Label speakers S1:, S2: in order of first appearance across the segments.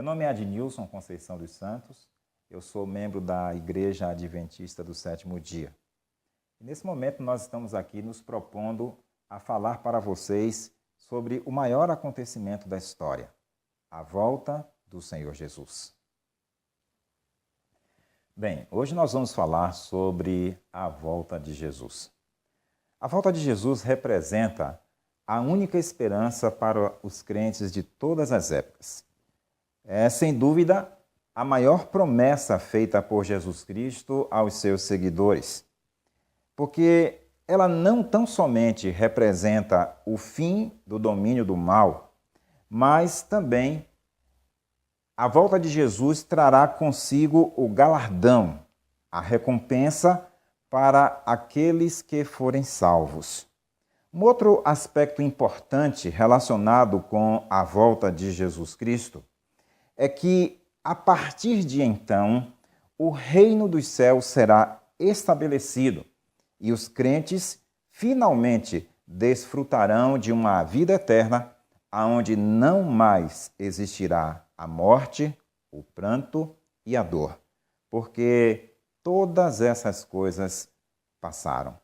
S1: Meu nome é Adnilson Conceição dos Santos, eu sou membro da Igreja Adventista do Sétimo Dia. E nesse momento nós estamos aqui nos propondo a falar para vocês sobre o maior acontecimento da história, a volta do Senhor Jesus. Bem, hoje nós vamos falar sobre a volta de Jesus. A volta de Jesus representa a única esperança para os crentes de todas as épocas. É, sem dúvida, a maior promessa feita por Jesus Cristo aos seus seguidores, porque ela não tão somente representa o fim do domínio do mal, mas também a volta de Jesus trará consigo o galardão, a recompensa para aqueles que forem salvos. Um outro aspecto importante relacionado com a volta de Jesus Cristo é que, a partir de então, o reino dos céus será estabelecido e os crentes finalmente desfrutarão de uma vida eterna, onde não mais existirá a morte, o pranto e a dor, porque todas essas coisas passaram.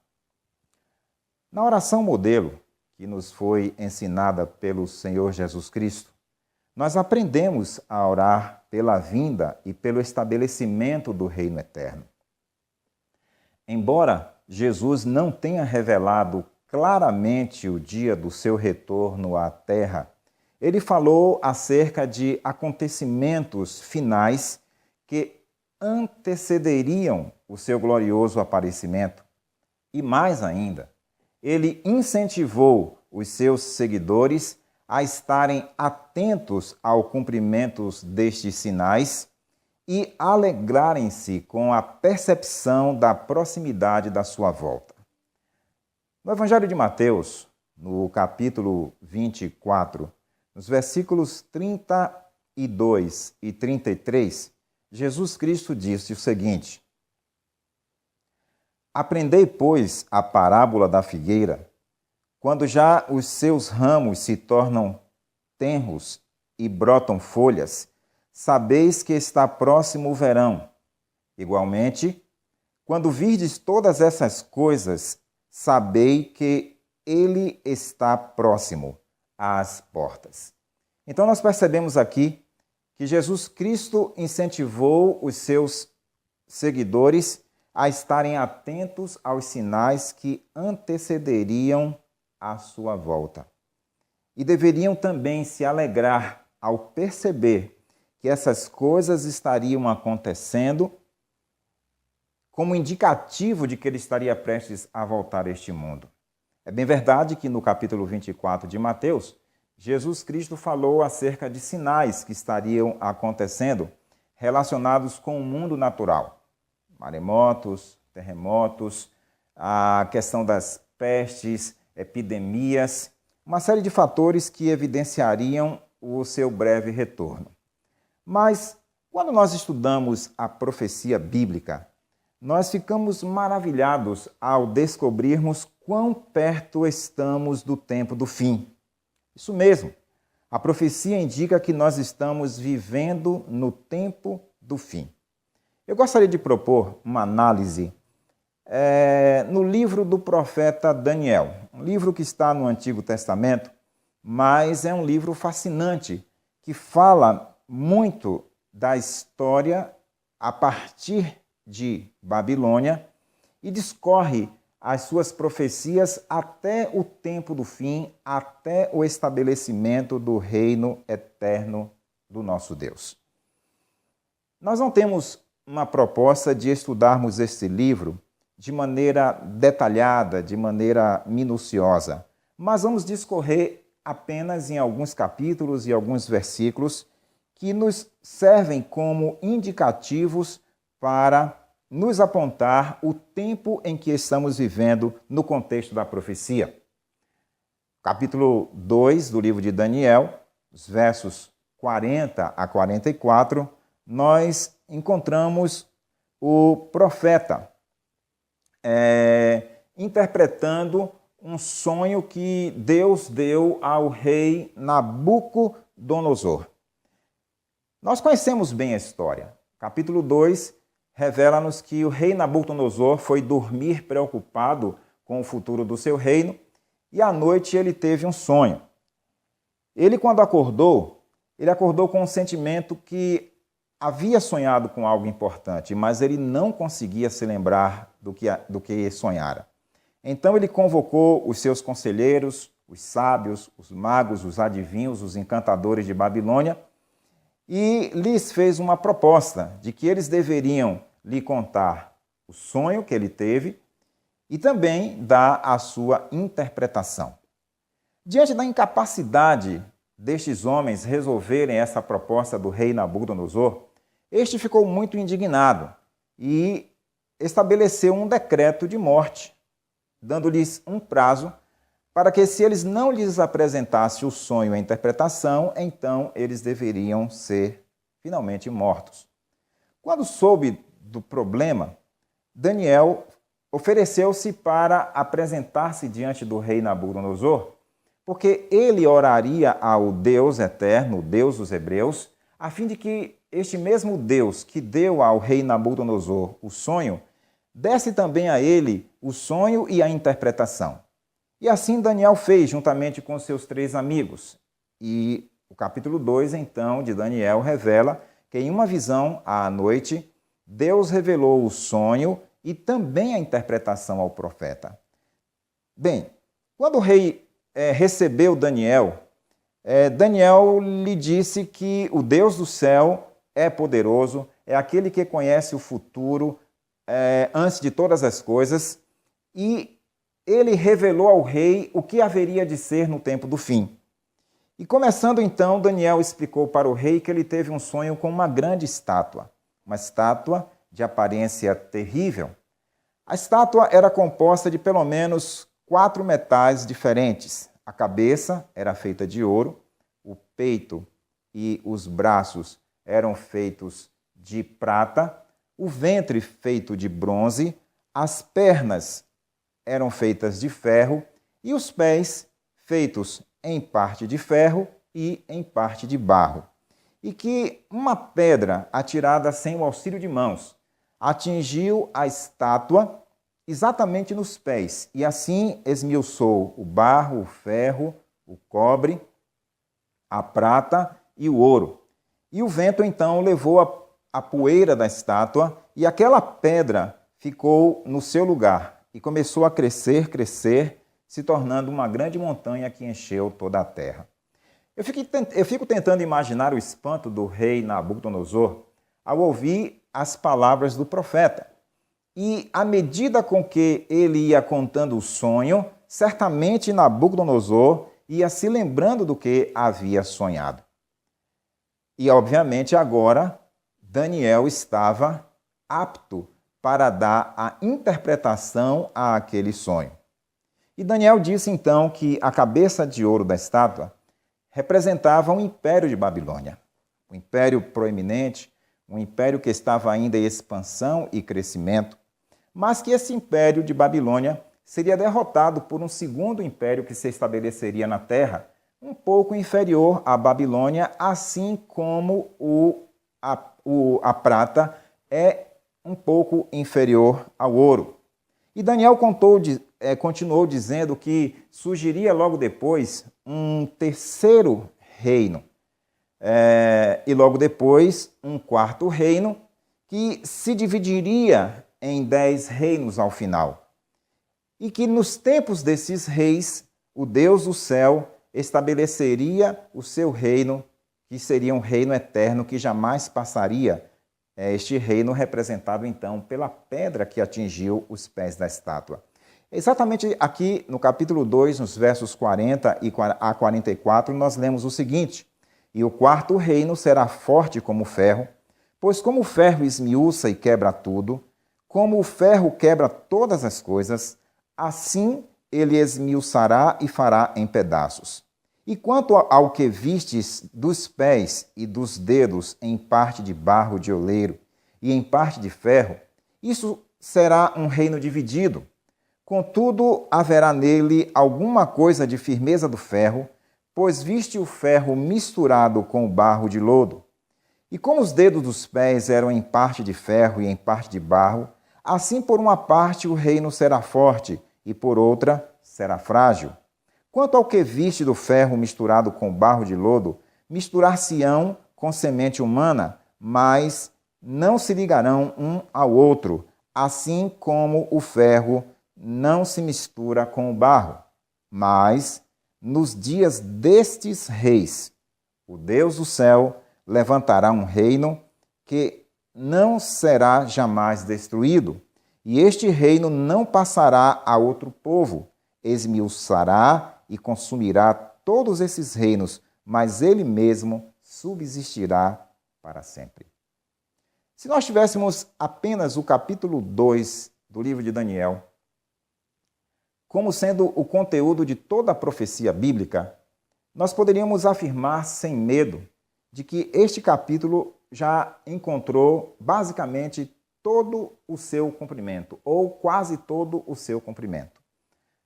S1: Na oração modelo, que nos foi ensinada pelo Senhor Jesus Cristo, nós aprendemos a orar pela vinda e pelo estabelecimento do reino eterno. Embora Jesus não tenha revelado claramente o dia do seu retorno à Terra, ele falou acerca de acontecimentos finais que antecederiam o seu glorioso aparecimento. E mais ainda, ele incentivou os seus seguidores a estarem atentos ao cumprimento destes sinais e alegrarem-se com a percepção da proximidade da sua volta. No Evangelho de Mateus, no capítulo 24, nos versículos 32 e 33, Jesus Cristo disse o seguinte: Aprendei, pois, a parábola da figueira. Quando já os seus ramos se tornam tenros e brotam folhas, sabeis que está próximo o verão. Igualmente, quando virdes todas essas coisas, sabei que ele está próximo às portas. Então nós percebemos aqui que Jesus Cristo incentivou os seus seguidores a estarem atentos aos sinais que antecederiam a sua volta. E deveriam também se alegrar ao perceber que essas coisas estariam acontecendo como indicativo de que ele estaria prestes a voltar a este mundo. É bem verdade que no capítulo 24 de Mateus, Jesus Cristo falou acerca de sinais que estariam acontecendo relacionados com o mundo natural. Maremotos, terremotos, a questão das pestes, epidemias, uma série de fatores que evidenciariam o seu breve retorno. Mas, quando nós estudamos a profecia bíblica, nós ficamos maravilhados ao descobrirmos quão perto estamos do tempo do fim. Isso mesmo, a profecia indica que nós estamos vivendo no tempo do fim. Eu gostaria de propor uma análise no livro do profeta Daniel, um livro que está no Antigo Testamento, mas é um livro fascinante, que fala muito da história a partir de Babilônia e discorre as suas profecias até o tempo do fim, até o estabelecimento do reino eterno do nosso Deus. Nós não temos uma proposta de estudarmos este livro de maneira detalhada, de maneira minuciosa, mas vamos discorrer apenas em alguns capítulos e alguns versículos que nos servem como indicativos para nos apontar o tempo em que estamos vivendo no contexto da profecia. Capítulo 2 do livro de Daniel, os versos 40 a 44, nós encontramos o profeta interpretando um sonho que Deus deu ao rei Nabucodonosor. Nós conhecemos bem a história. Capítulo 2 revela-nos que o rei Nabucodonosor foi dormir preocupado com o futuro do seu reino e à noite ele teve um sonho. Ele, quando acordou, ele acordou com um sentimento que havia sonhado com algo importante, mas ele não conseguia se lembrar do que sonhara. Então ele convocou os seus conselheiros, os sábios, os magos, os adivinhos, os encantadores de Babilônia e lhes fez uma proposta de que eles deveriam lhe contar o sonho que ele teve e também dar a sua interpretação. Diante da incapacidade destes homens resolverem essa proposta do rei Nabucodonosor, este ficou muito indignado e estabeleceu um decreto de morte, dando-lhes um prazo para que, se eles não lhes apresentassem o sonho e a interpretação, então eles deveriam ser finalmente mortos. Quando soube do problema, Daniel ofereceu-se para apresentar-se diante do rei Nabucodonosor, porque ele oraria ao Deus eterno, o Deus dos hebreus, a fim de que este mesmo Deus que deu ao rei Nabucodonosor o sonho, desse também a ele o sonho e a interpretação. E assim Daniel fez, juntamente com seus 3 amigos. E o capítulo 2, então, de Daniel revela que em uma visão à noite, Deus revelou o sonho e também a interpretação ao profeta. Bem, quando o rei recebeu Daniel, Daniel lhe disse que o Deus do céu é poderoso, é aquele que conhece o futuro antes de todas as coisas, e ele revelou ao rei o que haveria de ser no tempo do fim. E começando então, Daniel explicou para o rei que ele teve um sonho com uma grande estátua, uma estátua de aparência terrível. A estátua era composta de pelo menos 4 metais diferentes. A cabeça era feita de ouro, o peito e os braços eram feitos de prata, o ventre feito de bronze, as pernas eram feitas de ferro e os pés feitos em parte de ferro e em parte de barro. E que uma pedra atirada sem o auxílio de mãos atingiu a estátua exatamente nos pés, e assim esmiuçou o barro, o ferro, o cobre, a prata e o ouro. E o vento então levou a poeira da estátua, e aquela pedra ficou no seu lugar, e começou a crescer, se tornando uma grande montanha que encheu toda a terra. Eu fico tentando imaginar o espanto do rei Nabucodonosor ao ouvir as palavras do profeta. E à medida com que ele ia contando o sonho, certamente Nabucodonosor ia se lembrando do que havia sonhado. E, obviamente, agora Daniel estava apto para dar a interpretação àquele sonho. E Daniel disse então que a cabeça de ouro da estátua representava o império de Babilônia, um império proeminente, um império que estava ainda em expansão e crescimento, mas que esse império de Babilônia seria derrotado por um segundo império que se estabeleceria na terra, um pouco inferior à Babilônia, assim como a prata é um pouco inferior ao ouro. E Daniel continuou dizendo que surgiria logo depois um terceiro reino, e logo depois um quarto reino, que se dividiria em 10 reinos ao final. E que nos tempos desses reis, o Deus do céu estabeleceria o seu reino, que seria um reino eterno que jamais passaria. Este reino representado então pela pedra que atingiu os pés da estátua. Exatamente aqui no capítulo 2, nos versos 40 a 44, nós lemos o seguinte: E o quarto reino será forte como o ferro, pois como o ferro esmiuça e quebra tudo, como o ferro quebra todas as coisas, assim ele esmiuçará e fará em pedaços. E quanto ao que vistes dos pés e dos dedos em parte de barro de oleiro e em parte de ferro, isso será um reino dividido. Contudo, haverá nele alguma coisa de firmeza do ferro, pois viste o ferro misturado com o barro de lodo. E como os dedos dos pés eram em parte de ferro e em parte de barro, assim por uma parte o reino será forte e por outra será frágil. Quanto ao que viste do ferro misturado com barro de lodo, misturar-se-ão com semente humana, mas não se ligarão um ao outro, assim como o ferro não se mistura com o barro. Mas, nos dias destes reis, o Deus do céu levantará um reino que não será jamais destruído, e este reino não passará a outro povo, esmiuçará e consumirá todos esses reinos, mas ele mesmo subsistirá para sempre. Se nós tivéssemos apenas o capítulo 2 do livro de Daniel, como sendo o conteúdo de toda a profecia bíblica, nós poderíamos afirmar sem medo de que este capítulo já encontrou basicamente todo o seu cumprimento, ou quase todo o seu cumprimento.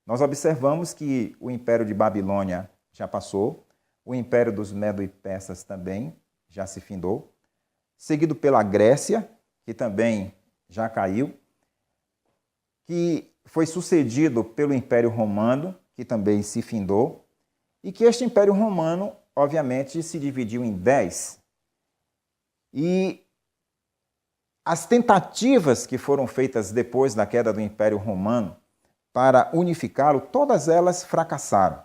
S1: Nós observamos que o Império de Babilônia já passou, o Império dos Medo e Persas também já se findou, seguido pela Grécia, que também já caiu, que foi sucedido pelo Império Romano, que também se findou, e que este Império Romano, obviamente, se dividiu em 10. E as tentativas que foram feitas depois da queda do Império Romano para unificá-lo, todas elas fracassaram.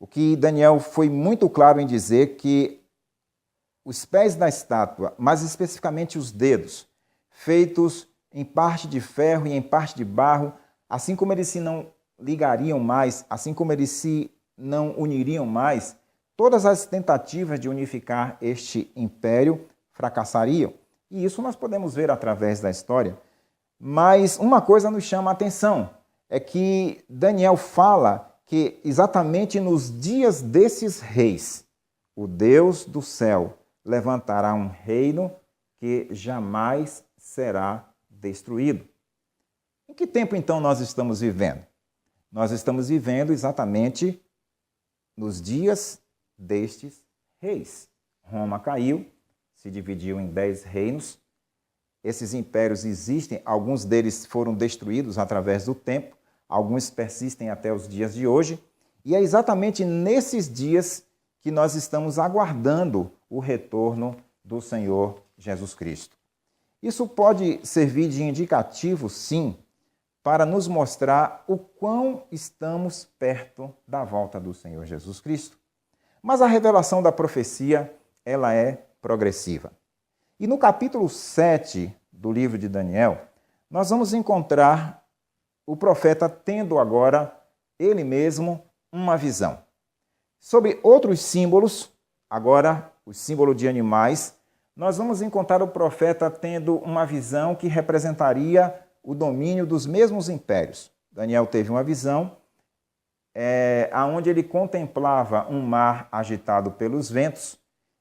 S1: O que Daniel foi muito claro em dizer que os pés da estátua, mas especificamente os dedos, feitos em parte de ferro e em parte de barro, assim como eles se não ligariam mais, assim como eles se não uniriam mais, todas as tentativas de unificar este império fracassariam. E isso nós podemos ver através da história. Mas uma coisa nos chama a atenção, é que Daniel fala que exatamente nos dias desses reis, o Deus do céu levantará um reino que jamais será destruído. Em que tempo então nós estamos vivendo? Nós estamos vivendo exatamente nos dias destes reis. Roma caiu, se dividiu em 10 reinos. Esses impérios existem, alguns deles foram destruídos através do tempo, alguns persistem até os dias de hoje, e é exatamente nesses dias que nós estamos aguardando o retorno do Senhor Jesus Cristo. Isso pode servir de indicativo, sim, para nos mostrar o quão estamos perto da volta do Senhor Jesus Cristo. Mas a revelação da profecia, ela é progressiva. E no capítulo 7 do livro de Daniel, nós vamos encontrar o profeta tendo agora, ele mesmo, uma visão. Sobre outros símbolos, agora o símbolo de animais, nós vamos encontrar o profeta tendo uma visão que representaria o domínio dos mesmos impérios. Daniel teve uma visão onde ele contemplava um mar agitado pelos ventos,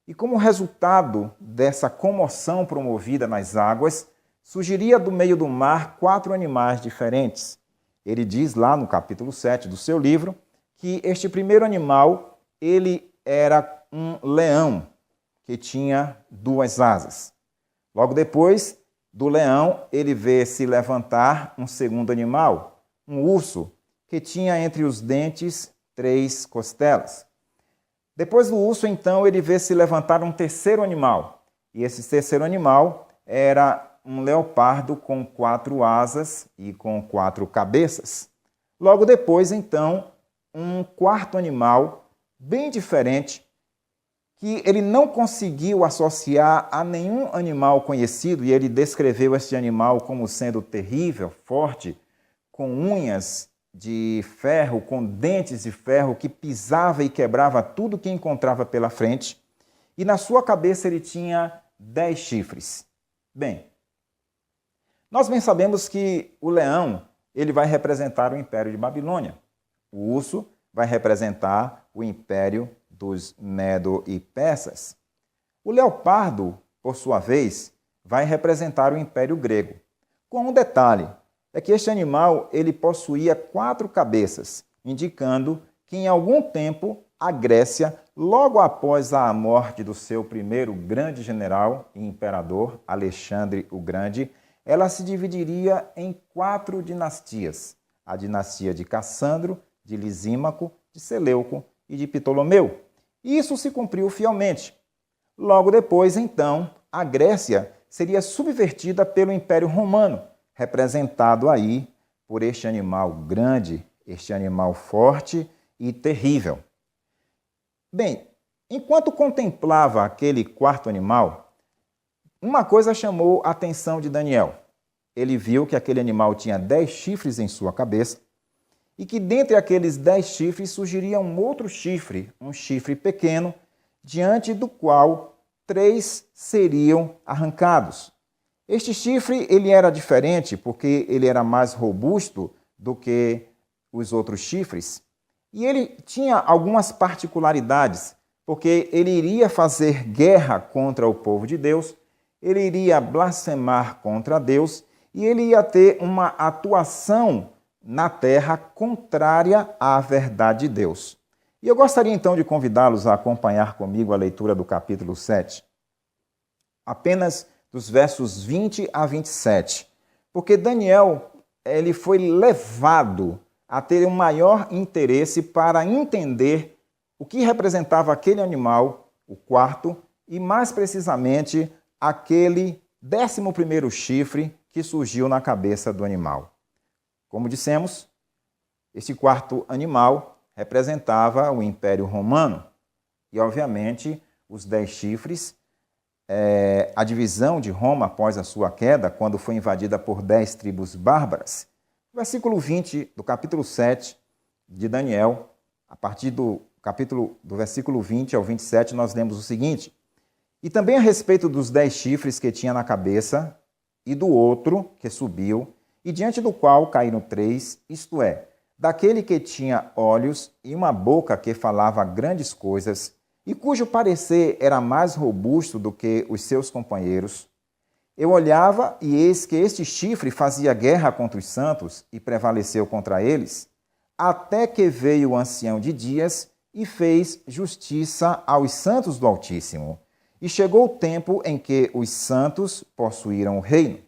S1: e como resultado dessa comoção promovida nas águas, surgiria do meio do mar 4 animais diferentes. Ele diz lá no capítulo 7 do seu livro que este primeiro animal, ele era um leão que tinha 2 asas. Logo depois do leão, ele vê se levantar um segundo animal, um urso, que tinha entre os dentes 3 costelas. Depois do urso, então, ele vê se levantar um terceiro animal. E esse terceiro animal era um leopardo com 4 asas e com 4 cabeças. Logo depois, então, um quarto animal, bem diferente, que ele não conseguiu associar a nenhum animal conhecido, e ele descreveu este animal como sendo terrível, forte, com unhas de ferro, com dentes de ferro, que pisava e quebrava tudo que encontrava pela frente, e na sua cabeça ele tinha 10 chifres. Bem, nós bem sabemos que o leão ele vai representar o Império de Babilônia, o urso vai representar o Império dos Medo e Persas. O leopardo, por sua vez, vai representar o Império Grego, com um detalhe, é que este animal ele possuía 4 cabeças, indicando que em algum tempo a Grécia logo após a morte do seu primeiro grande general e imperador, Alexandre o Grande, ela se dividiria em 4 dinastias: a dinastia de Cassandro, de Lisímaco, de Seleuco e de Ptolomeu. E isso se cumpriu fielmente. Logo depois, então, a Grécia seria subvertida pelo Império Romano, representado aí por este animal grande, este animal forte e terrível. Bem, enquanto contemplava aquele quarto animal, uma coisa chamou a atenção de Daniel. Ele viu que aquele animal tinha 10 chifres em sua cabeça e que dentre aqueles 10 chifres surgiria um outro chifre, um chifre pequeno, diante do qual 3 seriam arrancados. Este chifre ele era diferente porque ele era mais robusto do que os outros chifres e ele tinha algumas particularidades, porque ele iria fazer guerra contra o povo de Deus, ele iria blasfemar contra Deus e ele ia ter uma atuação na terra contrária à verdade de Deus. E eu gostaria então de convidá-los a acompanhar comigo a leitura do capítulo 7. Apenas dos versos 20 a 27, porque Daniel ele foi levado a ter um maior interesse para entender o que representava aquele animal, o quarto, e mais precisamente aquele 11º chifre que surgiu na cabeça do animal. Como dissemos, este quarto animal representava o Império Romano e, obviamente, os 10 chifres, a divisão de Roma após a sua queda, quando foi invadida por 10 tribos bárbaras. Versículo 20 do capítulo 7 de Daniel, a partir do versículo 20 ao 27, nós lemos o seguinte: E também a respeito dos 10 chifres que tinha na cabeça, e do outro que subiu, e diante do qual caíram 3, isto é, daquele que tinha olhos e uma boca que falava grandes coisas, e cujo parecer era mais robusto do que os seus companheiros. Eu olhava, e eis que este chifre fazia guerra contra os santos e prevaleceu contra eles, até que veio o ancião de dias e fez justiça aos santos do Altíssimo. E chegou o tempo em que os santos possuíram o reino.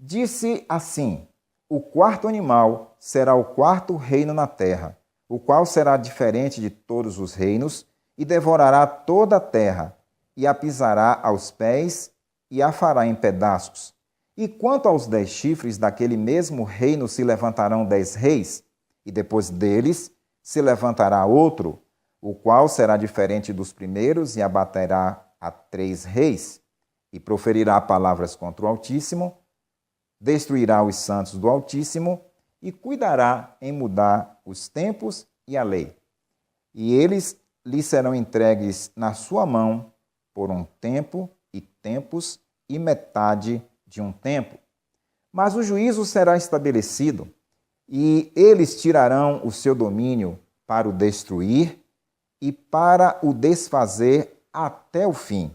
S1: Disse assim: o quarto animal será o quarto reino na terra, o qual será diferente de todos os reinos, e devorará toda a terra, e a pisará aos pés, e a fará em pedaços. E quanto aos 10 chifres, daquele mesmo reino se levantarão 10 reis, e depois deles se levantará outro, o qual será diferente dos primeiros, e abaterá a 3 reis, e proferirá palavras contra o Altíssimo, destruirá os santos do Altíssimo, e cuidará em mudar os tempos e a lei. E eles lhe serão entregues na sua mão por um tempo e tempos e metade de um tempo. Mas o juízo será estabelecido, e eles tirarão o seu domínio para o destruir e para o desfazer até o fim.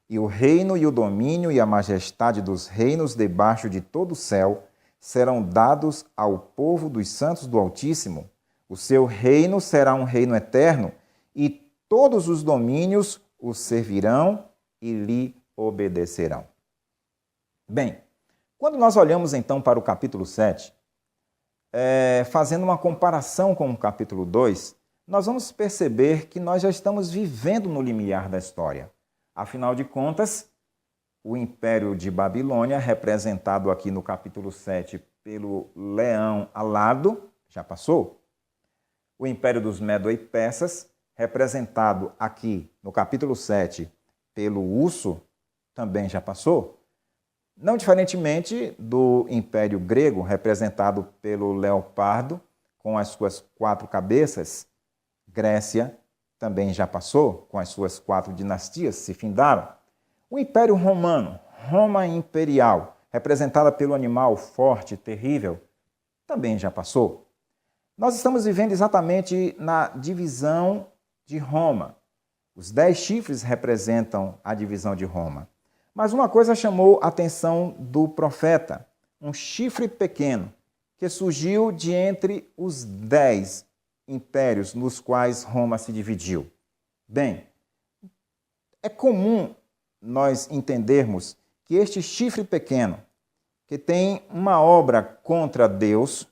S1: E o reino e o domínio e a majestade dos reinos debaixo de todo o céu serão dados ao povo dos santos do Altíssimo. O seu reino será um reino eterno, e todos os domínios o servirão e lhe obedecerão. Bem, quando nós olhamos então para o capítulo 7, fazendo uma comparação com o capítulo 2, nós vamos perceber que nós já estamos vivendo no limiar da história. Afinal de contas, o Império de Babilônia, representado aqui no capítulo 7 pelo leão alado, já passou. O Império dos Medo e Persas, representado aqui no capítulo 7 pelo urso, também já passou. Não diferentemente do Império Grego, representado pelo leopardo, com as suas 4 cabeças, Grécia também já passou, com as suas 4 dinastias, se findaram. O Império Romano, Roma Imperial, representada pelo animal forte, terrível, também já passou. Nós estamos vivendo exatamente na divisão de Roma. Os 10 chifres representam a divisão de Roma. Mas uma coisa chamou a atenção do profeta, um chifre pequeno, que surgiu de entre os 10 impérios nos quais Roma se dividiu. Bem, é comum nós entendermos que este chifre pequeno, que tem uma obra contra Deus,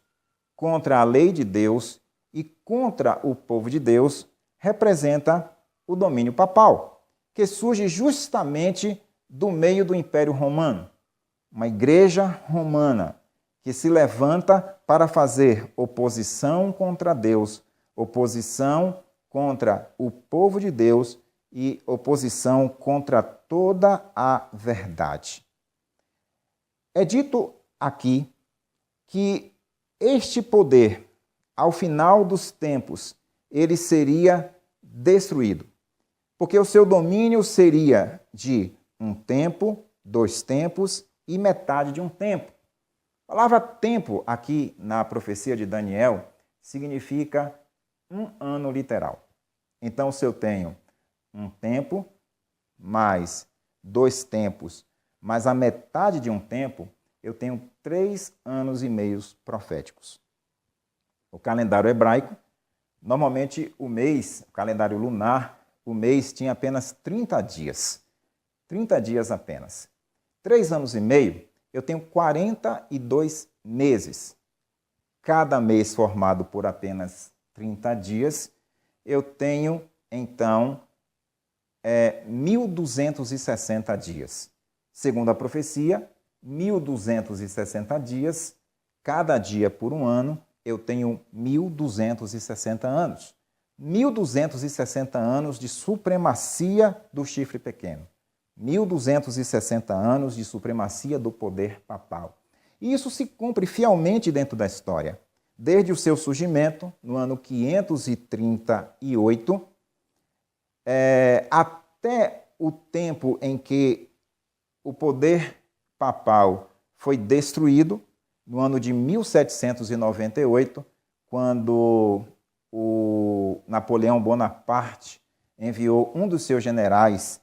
S1: contra a lei de Deus e contra o povo de Deus, representa o domínio papal, que surge justamente do meio do Império Romano. Uma igreja romana que se levanta para fazer oposição contra Deus, oposição contra o povo de Deus e oposição contra toda a verdade. É dito aqui que este poder, ao final dos tempos, ele seria destruído, porque o seu domínio seria de um tempo, 2 tempos e metade de um tempo. A palavra tempo aqui na profecia de Daniel significa 1 ano literal. Então, se eu tenho um tempo, mais 2 tempos, mais a metade de um tempo, eu tenho 3 anos e meios proféticos. O calendário hebraico, normalmente o mês, o calendário lunar, o mês tinha apenas 30 dias. 30 dias apenas. 3 anos e meio, eu tenho 42 meses. Cada mês formado por apenas 30 dias, eu tenho, então, 1.260 dias. Segundo a profecia, 1.260 dias, cada dia por um ano, eu tenho 1.260 anos. 1.260 anos de supremacia do chifre pequeno. 1.260 anos de supremacia do poder papal. E isso se cumpre fielmente dentro da história. Desde o seu surgimento, no ano 538, até o tempo em que o poder papal foi destruído, no ano de 1798, quando o Napoleão Bonaparte enviou um dos seus generais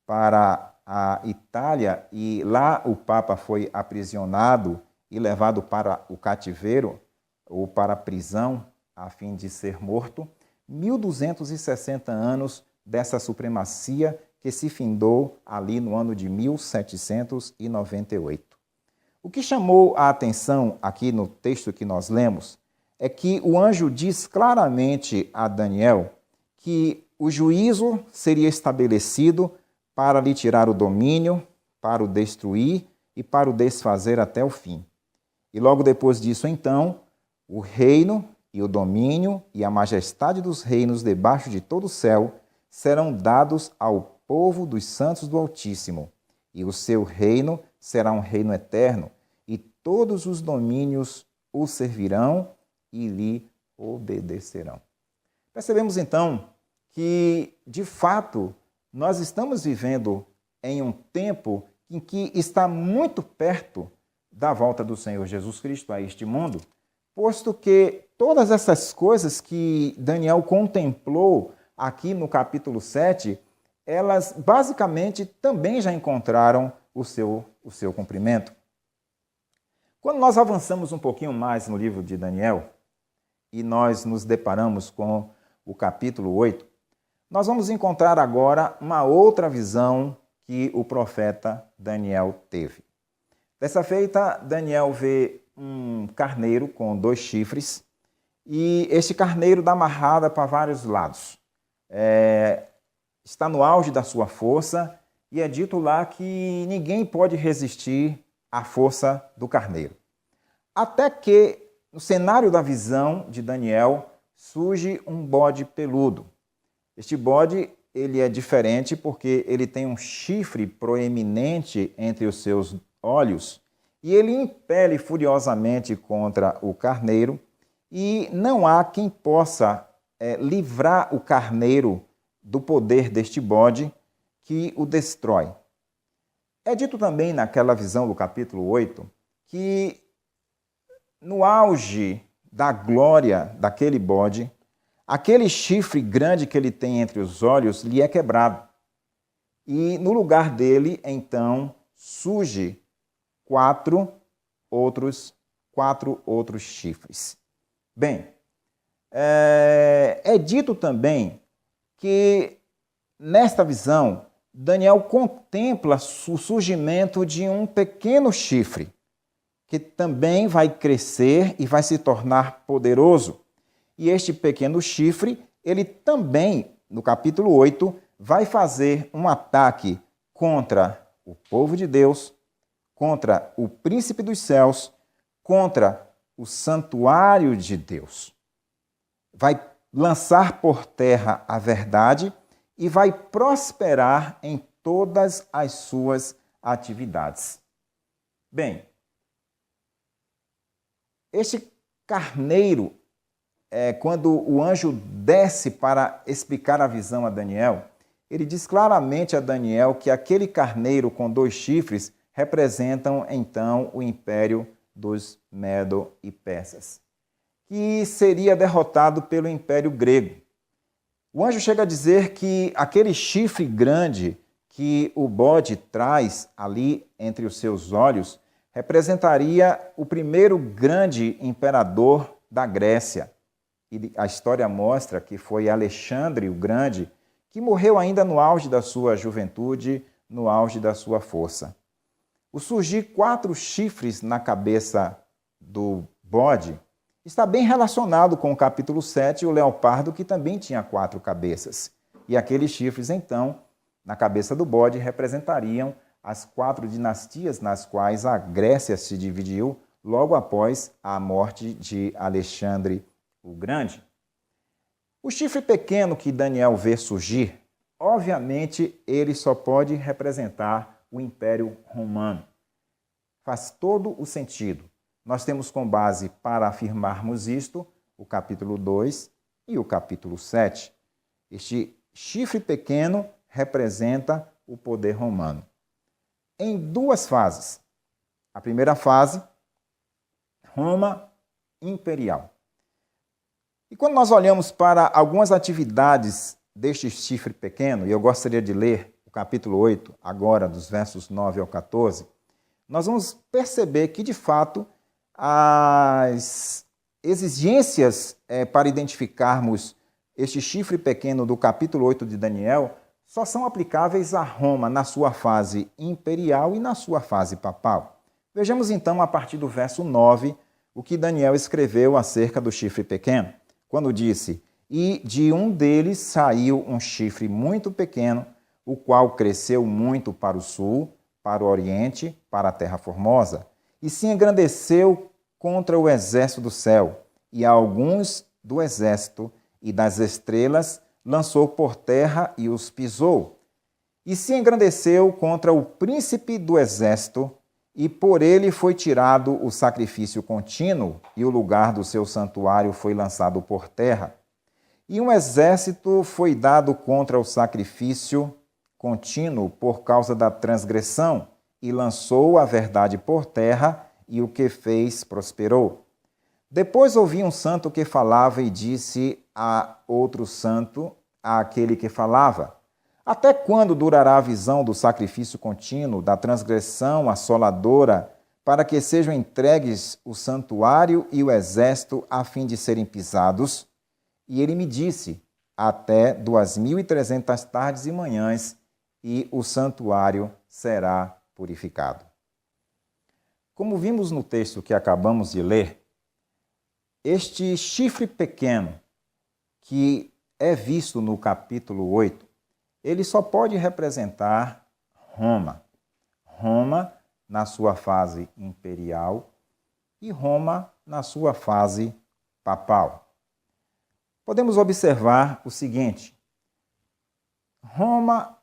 S1: para a Itália e lá o Papa foi aprisionado e levado para o cativeiro ou para a prisão a fim de ser morto. 1.260 anos dessa supremacia que se findou ali no ano de 1798. O que chamou a atenção aqui no texto que nós lemos é que o anjo diz claramente a Daniel que o juízo seria estabelecido para lhe tirar o domínio, para o destruir e para o desfazer até o fim. E logo depois disso, então, o reino e o domínio e a majestade dos reinos debaixo de todo o céu serão dados ao povo dos santos do Altíssimo, e o seu reino será um reino eterno, e todos os domínios o servirão e lhe obedecerão. Percebemos, então, que, de fato, nós estamos vivendo em um tempo em que está muito perto da volta do Senhor Jesus Cristo a este mundo, posto que todas essas coisas que Daniel contemplou aqui no capítulo 7, elas basicamente também já encontraram o seu cumprimento. Quando nós avançamos um pouquinho mais no livro de Daniel e nós nos deparamos com o capítulo 8, nós vamos encontrar agora uma outra visão que o profeta Daniel teve. Dessa feita, Daniel vê um carneiro com 2 chifres e este carneiro dá amarrada para vários lados. Está no auge da sua força e é dito lá que ninguém pode resistir à força do carneiro. Até que, no cenário da visão de Daniel, surge um bode peludo. Este bode ele é diferente porque ele tem um chifre proeminente entre os seus olhos e ele impele furiosamente contra o carneiro e não há quem possa livrar o carneiro do poder deste bode que o destrói. É dito também naquela visão do capítulo 8 que no auge da glória daquele bode, aquele chifre grande que ele tem entre os olhos lhe é quebrado. E no lugar dele, então, surge 4 outros chifres. Bem, é dito também que nesta visão, Daniel contempla o surgimento de um pequeno chifre, que também vai crescer e vai se tornar poderoso. E este pequeno chifre, ele também, no capítulo 8, vai fazer um ataque contra o povo de Deus, contra o príncipe dos céus, contra o santuário de Deus. Vai lançar por terra a verdade e vai prosperar em todas as suas atividades. Bem, este carneiro, quando o anjo desce para explicar a visão a Daniel, ele diz claramente a Daniel que aquele carneiro com 2 chifres representam então o império dos Medo e Persas, que seria derrotado pelo império grego. O anjo chega a dizer que aquele chifre grande que o bode traz ali entre os seus olhos representaria o primeiro grande imperador da Grécia. E a história mostra que foi Alexandre o Grande, que morreu ainda no auge da sua juventude, no auge da sua força. O surgir 4 chifres na cabeça do bode está bem relacionado com o capítulo 7, o leopardo, que também tinha 4 cabeças. E aqueles chifres, então, na cabeça do bode, representariam as 4 dinastias nas quais a Grécia se dividiu logo após a morte de Alexandre o Grande. O chifre pequeno que Daniel vê surgir, obviamente, ele só pode representar o Império Romano. Faz todo o sentido. Nós temos como base para afirmarmos isto o capítulo 2 e o capítulo 7. Este chifre pequeno representa o poder romano. Em 2 fases. A primeira fase, Roma imperial. E quando nós olhamos para algumas atividades deste chifre pequeno, e eu gostaria de ler o capítulo 8, agora dos versos 9 ao 14, nós vamos perceber que, de fato, as exigências para identificarmos este chifre pequeno do capítulo 8 de Daniel só são aplicáveis a Roma na sua fase imperial e na sua fase papal. Vejamos então, a partir do verso 9, o que Daniel escreveu acerca do chifre pequeno, quando disse: "E de um deles saiu um chifre muito pequeno, o qual cresceu muito para o sul, para o oriente, para a terra formosa, e se engrandeceu contra o exército do céu, e a alguns do exército e das estrelas lançou por terra e os pisou. E se engrandeceu contra o príncipe do exército, e por ele foi tirado o sacrifício contínuo, e o lugar do seu santuário foi lançado por terra. E um exército foi dado contra o sacrifício contínuo por causa da transgressão, e lançou a verdade por terra, e o que fez prosperou. Depois ouvi um santo que falava e disse a outro santo, àquele que falava: até quando durará a visão do sacrifício contínuo, da transgressão assoladora, para que sejam entregues o santuário e o exército a fim de serem pisados? E ele me disse: até 2.300 tardes e manhãs, e o santuário será purificado. Como vimos no texto que acabamos de ler, este chifre pequeno, que é visto no capítulo 8, ele só pode representar Roma. Roma na sua fase imperial e Roma na sua fase papal. Podemos observar o seguinte: Roma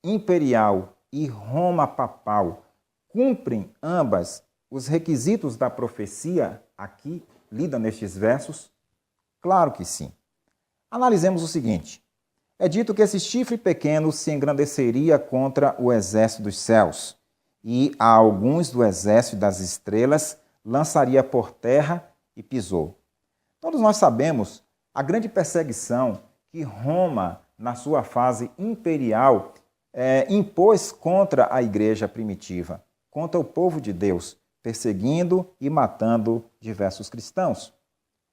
S1: imperial e Roma papal cumprem ambas os requisitos da profecia aqui lida nestes versos? Claro que sim. Analisemos o seguinte: é dito que esse chifre pequeno se engrandeceria contra o exército dos céus, e a alguns do exército das estrelas lançaria por terra e pisou. Todos nós sabemos a grande perseguição que Roma, na sua fase imperial, impôs contra a igreja primitiva, contra o povo de Deus, perseguindo e matando diversos cristãos.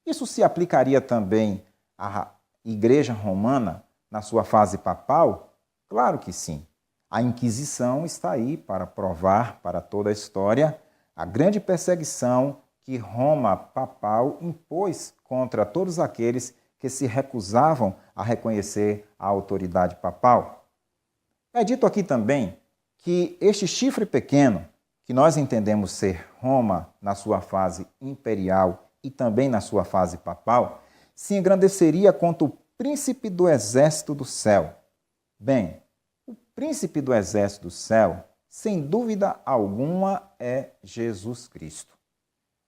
S1: Isso se aplicaria também à igreja romana na sua fase papal? Claro que sim. A Inquisição está aí para provar para toda a história a grande perseguição que Roma papal impôs contra todos aqueles que se recusavam a reconhecer a autoridade papal. É dito aqui também que este chifre pequeno, que nós entendemos ser Roma na sua fase imperial e também na sua fase papal, se engrandeceria contra o príncipe do exército do céu. Bem, o príncipe do exército do céu, sem dúvida alguma, é Jesus Cristo.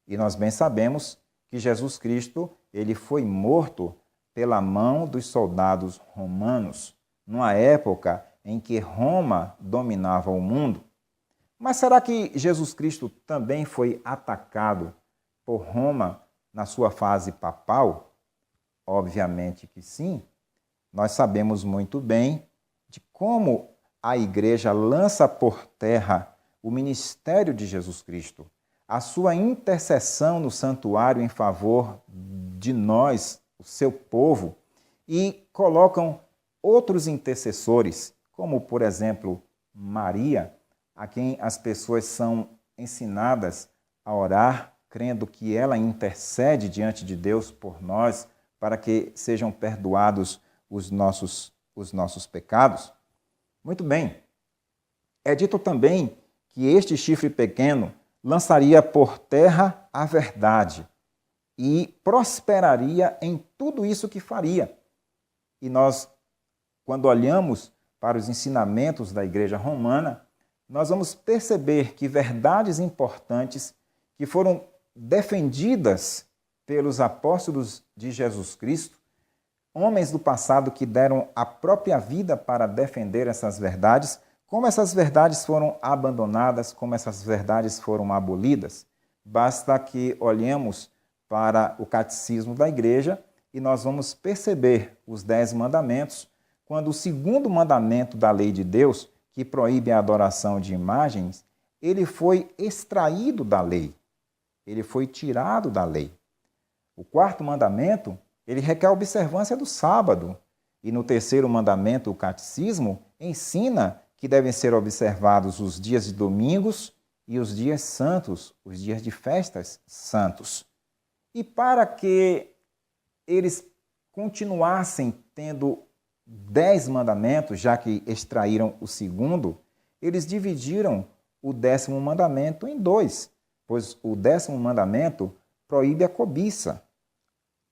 S1: E nós bem sabemos que Jesus Cristo, ele foi morto pela mão dos soldados romanos, numa época em que Roma dominava o mundo. Mas será que Jesus Cristo também foi atacado por Roma na sua fase papal? Obviamente que sim. Nós sabemos muito bem de como a igreja lança por terra o ministério de Jesus Cristo, a sua intercessão no santuário em favor de nós, o seu povo, e colocam outros intercessores, como, por exemplo, Maria, a quem as pessoas são ensinadas a orar, crendo que ela intercede diante de Deus por nós, para que sejam perdoados os nossos pecados. Muito bem. É dito também que este chifre pequeno lançaria por terra a verdade e prosperaria em tudo isso que faria. E nós, quando olhamos para os ensinamentos da Igreja Romana, nós vamos perceber que verdades importantes que foram defendidas pelos apóstolos de Jesus Cristo, homens do passado que deram a própria vida para defender essas verdades, como essas verdades foram abandonadas, como essas verdades foram abolidas. Basta que olhemos para o catecismo da igreja e nós vamos perceber os 10 mandamentos, quando o segundo mandamento da lei de Deus, que proíbe a adoração de imagens, ele foi extraído da lei, ele foi tirado da lei. O quarto mandamento, ele requer a observância do sábado. E no terceiro mandamento, o catecismo, ensina que devem ser observados os dias de domingos e os dias santos, os dias de festas santos. E para que eles continuassem tendo 10 mandamentos, já que extraíram o segundo, eles dividiram o 10º mandamento em 2, pois o 10º mandamento proíbe a cobiça,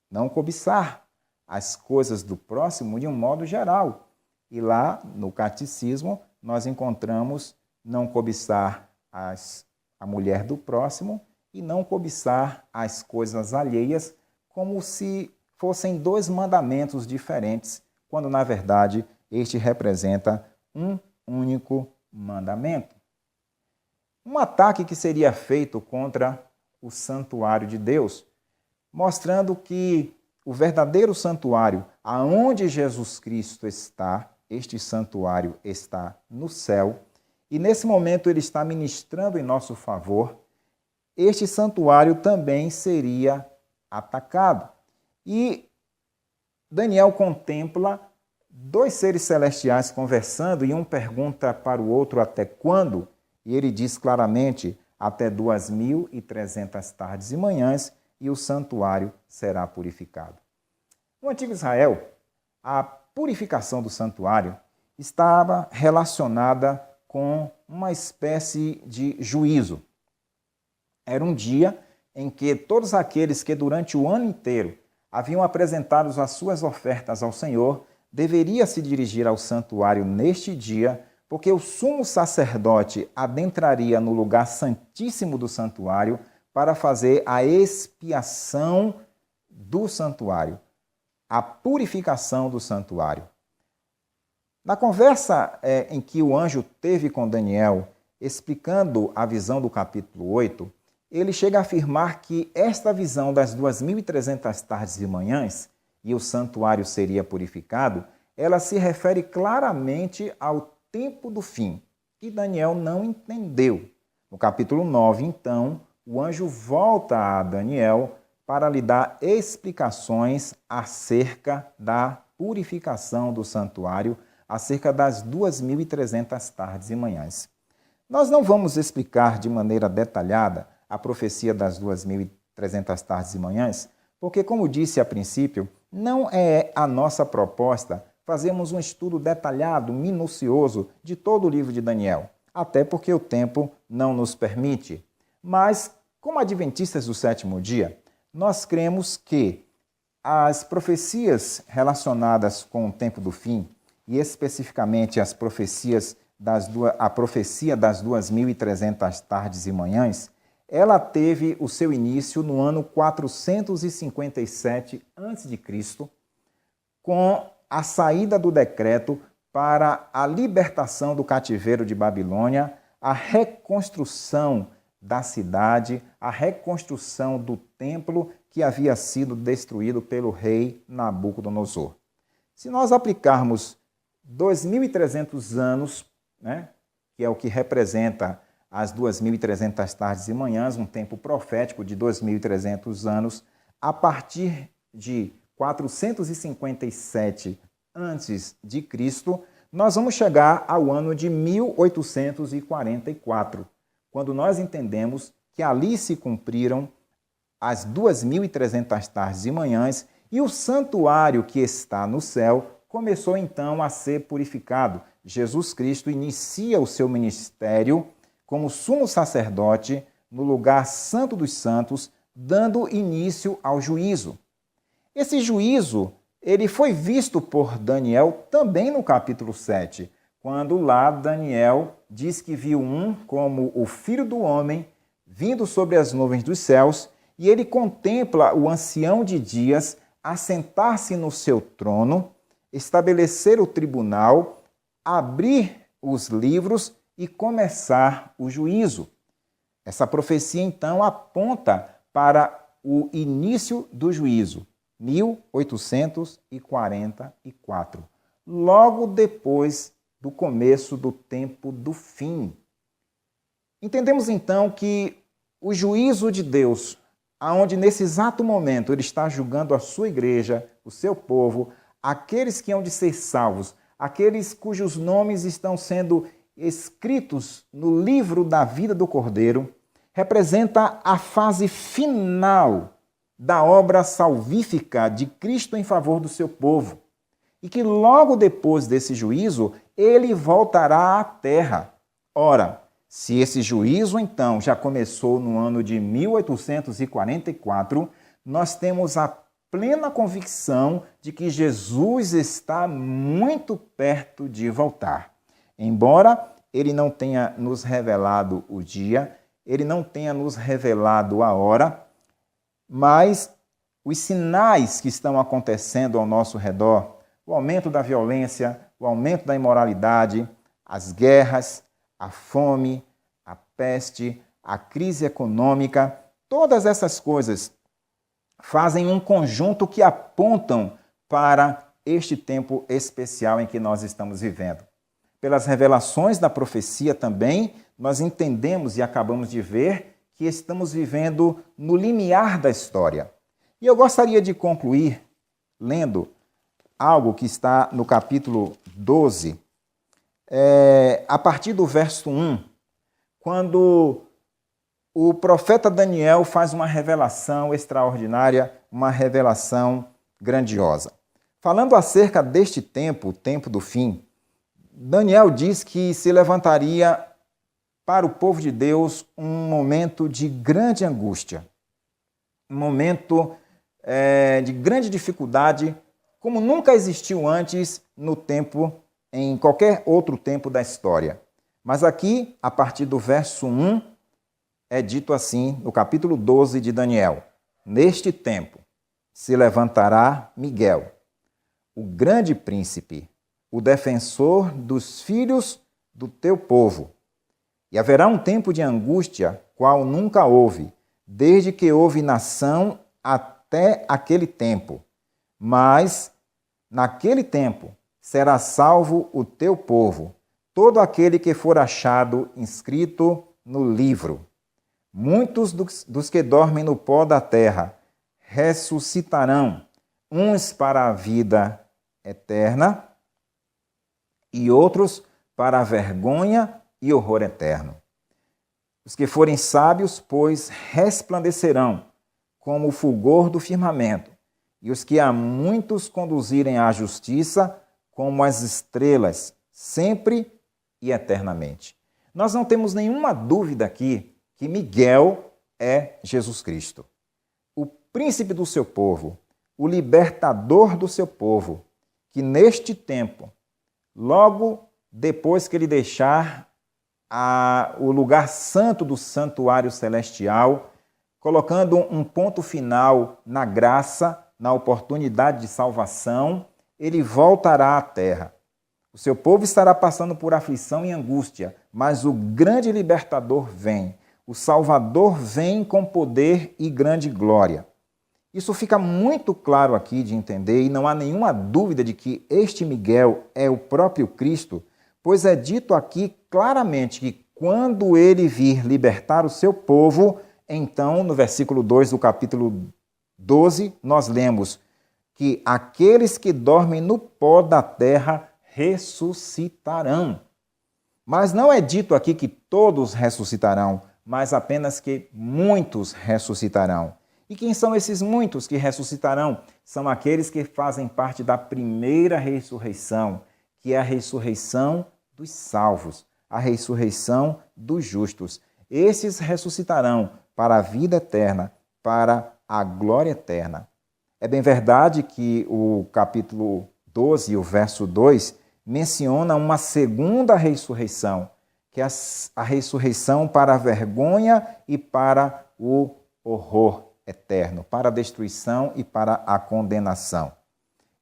S1: não cobiçar as coisas do próximo de um modo geral. E lá no catecismo nós encontramos não cobiçar a mulher do próximo e não cobiçar as coisas alheias, como se fossem 2 mandamentos diferentes, quando na verdade este representa um único mandamento. Um ataque que seria feito contra o santuário de Deus, mostrando que o verdadeiro santuário, aonde Jesus Cristo está, este santuário está no céu, e nesse momento ele está ministrando em nosso favor, este santuário também seria atacado. E Daniel contempla 2 seres celestiais conversando, e um pergunta para o outro até quando, e ele diz claramente, até 2.300 tardes e manhãs, e o santuário será purificado. No antigo Israel, a purificação do santuário estava relacionada com uma espécie de juízo. Era um dia em que todos aqueles que durante o ano inteiro haviam apresentado as suas ofertas ao Senhor deveriam se dirigir ao santuário neste dia, porque o sumo sacerdote adentraria no lugar santíssimo do santuário para fazer a expiação do santuário, a purificação do santuário. Na conversa em que o anjo teve com Daniel, explicando a visão do capítulo 8, ele chega a afirmar que esta visão das 2.300 tardes e manhãs, e o santuário seria purificado, ela se refere claramente ao tempo do fim, que Daniel não entendeu. No capítulo 9, então, o anjo volta a Daniel para lhe dar explicações acerca da purificação do santuário acerca das 2.300 tardes e manhãs. Nós não vamos explicar de maneira detalhada a profecia das 2.300 tardes e manhãs, porque, como disse a princípio, não é a nossa proposta fazermos um estudo detalhado, minucioso de todo o livro de Daniel, até porque o tempo não nos permite. Mas, como adventistas do sétimo dia, nós cremos que as profecias relacionadas com o tempo do fim, e especificamente as profecias a profecia das 2.300 tardes e manhãs, ela teve o seu início no ano 457 a.C., com a saída do decreto para a libertação do cativeiro de Babilônia, a reconstrução da cidade, a reconstrução do templo que havia sido destruído pelo rei Nabucodonosor. Se nós aplicarmos 2.300 anos, que é o que representa as 2.300 tardes e manhãs, um tempo profético de 2.300 anos, a partir de 457 a.C., nós vamos chegar ao ano de 1844, quando nós entendemos que ali se cumpriram as 2.300 tardes e manhãs e o santuário que está no céu começou então a ser purificado. Jesus Cristo inicia o seu ministério como sumo sacerdote no lugar santo dos santos, dando início ao juízo. Esse juízo, ele foi visto por Daniel também no capítulo 7, quando lá Daniel diz que viu um como o Filho do Homem vindo sobre as nuvens dos céus, e ele contempla o ancião de dias assentar-se no seu trono, estabelecer o tribunal, abrir os livros e começar o juízo. Essa profecia, então, aponta para o início do juízo, 1844, logo depois do começo do tempo do fim. Entendemos, então, que o juízo de Deus, aonde nesse exato momento ele está julgando a sua igreja, o seu povo, aqueles que hão de ser salvos, aqueles cujos nomes estão sendo escritos no livro da vida do Cordeiro, representa a fase final da obra salvífica de Cristo em favor do seu povo. E que logo depois desse juízo, ele voltará à terra. Ora, se esse juízo, então, já começou no ano de 1844, nós temos a plena convicção de que Jesus está muito perto de voltar. Embora ele não tenha nos revelado o dia, ele não tenha nos revelado a hora, mas os sinais que estão acontecendo ao nosso redor, o aumento da violência, o aumento da imoralidade, as guerras, a fome, a peste, a crise econômica, todas essas coisas fazem um conjunto que apontam para este tempo especial em que nós estamos vivendo. Pelas revelações da profecia também, nós entendemos e acabamos de ver que estamos vivendo no limiar da história. E eu gostaria de concluir lendo algo que está no capítulo 12, a partir do verso 1, quando o profeta Daniel faz uma revelação extraordinária, uma revelação grandiosa. Falando acerca deste tempo, o tempo do fim, Daniel diz que se levantaria para o povo de Deus um momento de grande angústia, um momento de grande dificuldade, como nunca existiu antes no tempo, em qualquer outro tempo da história. Mas aqui, a partir do verso 1, é dito assim, no capítulo 12 de Daniel: neste tempo se levantará Miguel, o grande príncipe, o defensor dos filhos do teu povo. E haverá um tempo de angústia, qual nunca houve, desde que houve nação até aquele tempo. Mas, naquele tempo, será salvo o teu povo, todo aquele que for achado inscrito no livro. Muitos dos que dormem no pó da terra ressuscitarão, uns para a vida eterna, e outros para a vergonha e horror eterno. Os que forem sábios, pois, resplandecerão como o fulgor do firmamento, e os que a muitos conduzirem à justiça, como as estrelas, sempre e eternamente. Nós não temos nenhuma dúvida aqui que Miguel é Jesus Cristo, o príncipe do seu povo, o libertador do seu povo, que neste tempo, logo depois que ele deixar o lugar santo do santuário celestial, colocando um ponto final na graça, na oportunidade de salvação, ele voltará à terra. O seu povo estará passando por aflição e angústia, mas o grande libertador vem. O Salvador vem com poder e grande glória. Isso fica muito claro aqui de entender e não há nenhuma dúvida de que este Miguel é o próprio Cristo, pois é dito aqui claramente que quando ele vir libertar o seu povo, então, no versículo 2 do capítulo 12, nós lemos que aqueles que dormem no pó da terra ressuscitarão. Mas não é dito aqui que todos ressuscitarão, mas apenas que muitos ressuscitarão. E quem são esses muitos que ressuscitarão? São aqueles que fazem parte da primeira ressurreição, que é a ressurreição dos salvos, a ressurreição dos justos. Esses ressuscitarão para a vida eterna, para a glória eterna. É bem verdade que o capítulo 12, o verso 2, menciona uma segunda ressurreição, que é a ressurreição para a vergonha e para o horror eterno, para a destruição e para a condenação.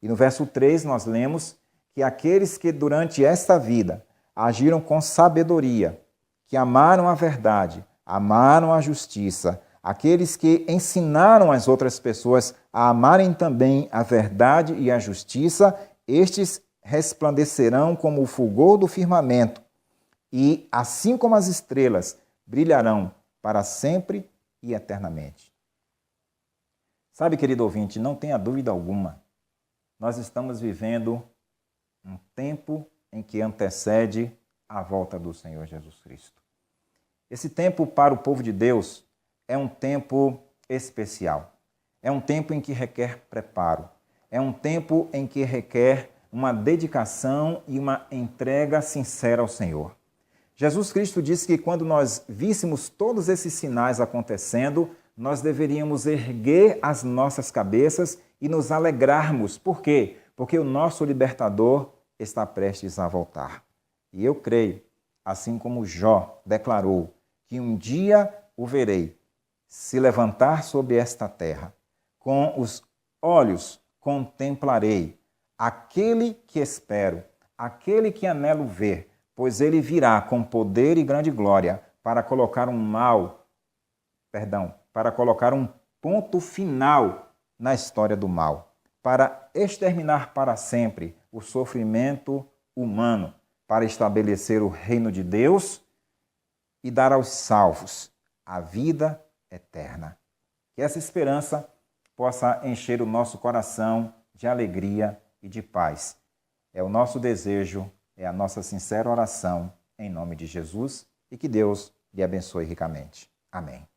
S1: E no verso 3 nós lemos que aqueles que durante esta vida agiram com sabedoria, que amaram a verdade, amaram a justiça, aqueles que ensinaram as outras pessoas a amarem também a verdade e a justiça, estes resplandecerão como o fulgor do firmamento e, assim como as estrelas, brilharão para sempre e eternamente. Sabe, querido ouvinte, não tenha dúvida alguma, nós estamos vivendo um tempo em que antecede a volta do Senhor Jesus Cristo. Esse tempo para o povo de Deus é um tempo especial. É um tempo em que requer preparo. É um tempo em que requer uma dedicação e uma entrega sincera ao Senhor. Jesus Cristo disse que quando nós víssemos todos esses sinais acontecendo, nós deveríamos erguer as nossas cabeças e nos alegrarmos. Por quê? Porque o nosso libertador está prestes a voltar. E eu creio, assim como Jó declarou, que um dia o verei se levantar sobre esta terra. Com os olhos contemplarei aquele que espero, aquele que anelo ver, pois ele virá com poder e grande glória para colocar para colocar um ponto final na história do mal, para exterminar para sempre o sofrimento humano, para estabelecer o reino de Deus e dar aos salvos a vida eterna. Que essa esperança possa encher o nosso coração de alegria e de paz. É o nosso desejo, é a nossa sincera oração, em nome de Jesus, e que Deus lhe abençoe ricamente. Amém.